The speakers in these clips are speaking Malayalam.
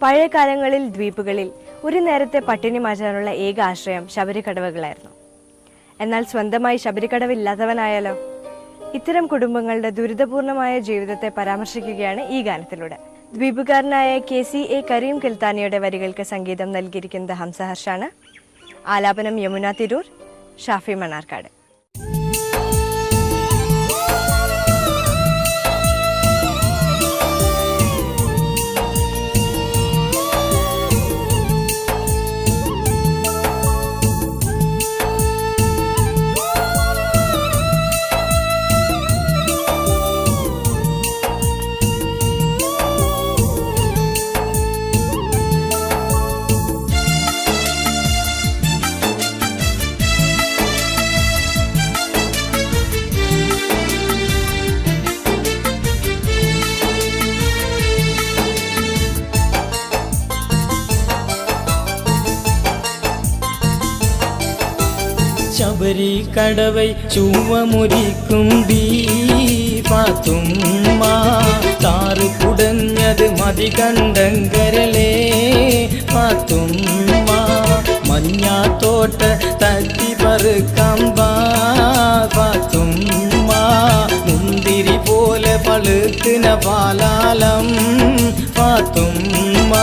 പഴയ കാലങ്ങളിൽ ദ്വീപുകളിൽ ഒരു നേരത്തെ പട്ടിണി മാറ്റാനുള്ള ഏക ആശ്രയം ശബരിക്കടവുകളായിരുന്നു. എന്നാൽ സ്വന്തമായി ശബരിക്കടവില്ലാത്തവനായാലോ? ഇത്തരം കുടുംബങ്ങളുടെ ദുരിതപൂർണമായ ജീവിതത്തെ പരാമർശിക്കുകയാണ് ഈ ഗാനത്തിലൂടെ. ദ്വീപുകാരനായ KCA കരീം കിൽത്താനിയുടെ വരികൾക്ക് സംഗീതം നൽകിയിരിക്കുന്നത് ഹംസഹർഷാണ്. ആലാപനം യമുന തിരൂർ, ഷാഫി മണ്ണാർക്കാട്. ശബരിക്കടവൈ ചുവമുരിക്കും ദീപാത്തുമ്മ താറ് കുടഞ്ഞത് മതി കണ്ടങ്കരലേ പാത്തുമ്മ മഞ്ഞാത്തോട്ട തട്ടി പറുക്കമ്പാ പാത്തുമ്മ മുന്തിരി പോലെ പളുത്തിന പാലാലം പാത്തുമ്മ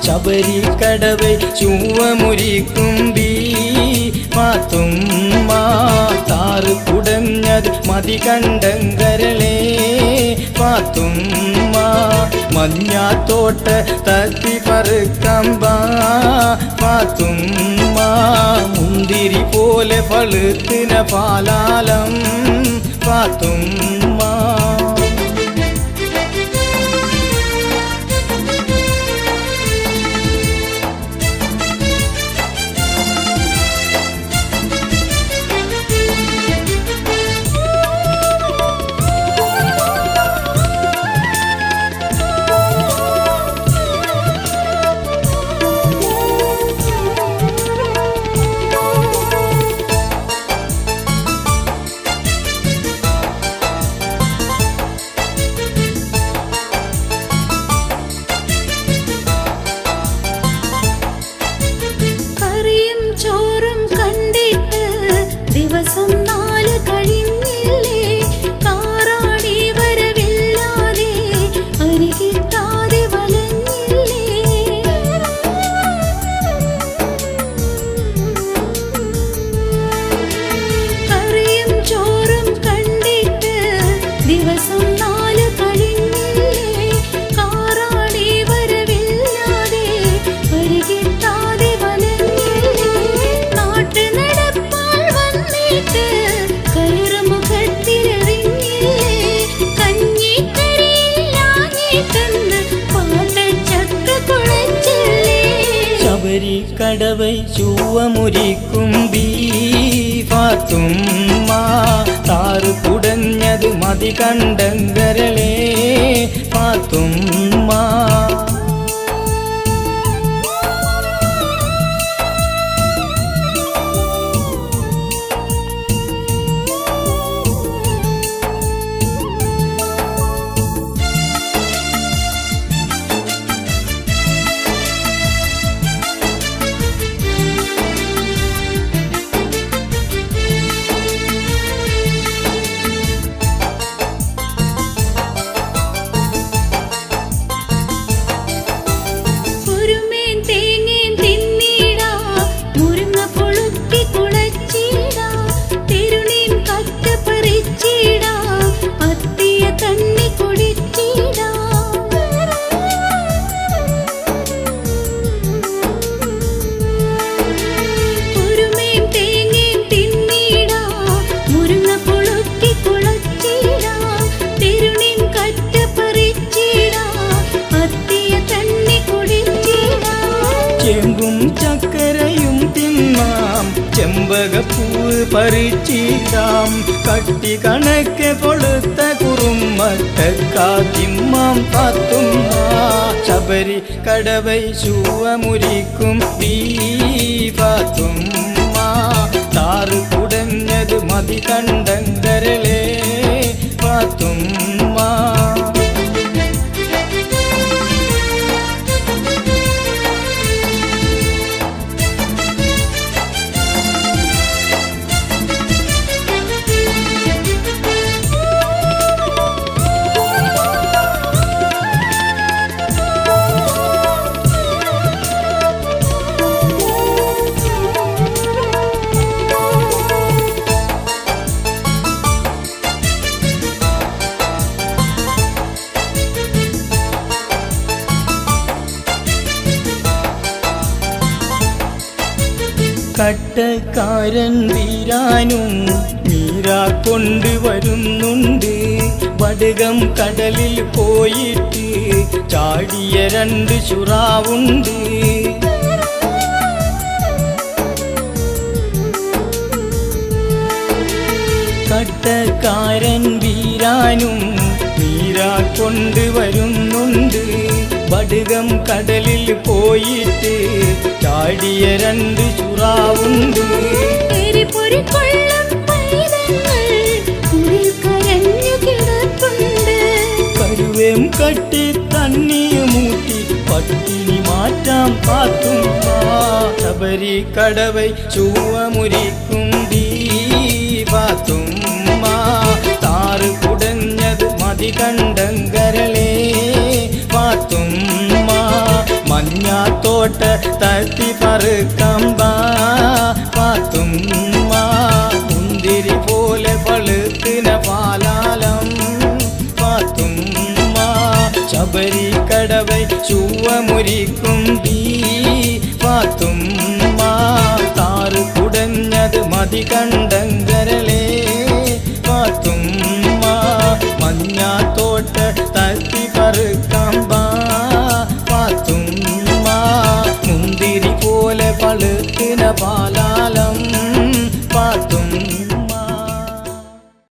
ശബരിക്കടവൈ ചുവമുരിക്കും പാത്തുമ്മ താറ് കുടഞ്ഞത് മതി കണ്ടങ്കരളേ പാത്തുമ്മ മഞ്ഞാത്തോട്ട തട്ടി പറുക്കമ്പാ പാത്തുമ്മ മുന്തിരി പോലെ പളുത്തിന പാലാലം പാത്തുമ്മ. ശബരിക്കടവൈ ചുവമുരിക്കും പാത്തുമ്മ താറ് കുടഞ്ഞത് മതി കണ്ടങ്കരളേ പാത്തുമ്മ. ചക്കരയും തിന്നാം ചെമ്പകപ്പൂവ് പറിച്ചിടാം കട്ടി കണക്കെ കൊടുത്ത കുറുമട്ടക്കാ തിമ്മാം പാത്തുമ്മ ശബരിക്കടവൈ ചുവമുരിക്കും പാത്തുമ്മ താറ് കുടഞ്ഞത് മതി കണ്ടങ്കരളേ പാത്തുമ്മ. കട്ടക്കാരൻ വീരാനും മീര കൊണ്ടുവരുന്നുണ്ട്. വടുകം കടലിൽ പോയിട്ട് ചാടിയ 2 ശുറാവുണ്ട്. കട്ടക്കാരൻ വീരാനും മീര കൊണ്ടുവരുന്നുണ്ട്. വടുകം കടലിൽ പോയിട്ട് ചാടിയ 2 ശുറാവുണ്ട്. കരുവേം കട്ടി തണ്ണിയുമൂട്ടി പട്ടിണി മാറ്റാം പാത്തുമ്മ. ശബരിക്കടവൈ ചൂവമുരിക്കും പാത്തുമ്മ. താറ് കുടഞ്ഞത് മതി കണ്ടങ്കരളേ പാത്തുമ്മ. മഞ്ഞാത്തോട്ട തട്ടി പറക്കമ്പ പാത്തുമ്മ. മുന്തിരി പോലെ പളുത്തിന പാലാലം പാത്തുമ്മ. ശബരിക്കടവൈ ചൂവമുരിക്കും പാത്തുമ്മ. താറ് കുടഞ്ഞത് മതി കണ്ടങ്കരളേ പാത്തുമ്മ. മഞ്ഞാത്തോട്ട തട്ടി പറക്കമ്പ പാത്തുമ്മ. മുന്തിരി പോലെ പളുത്തിന പാല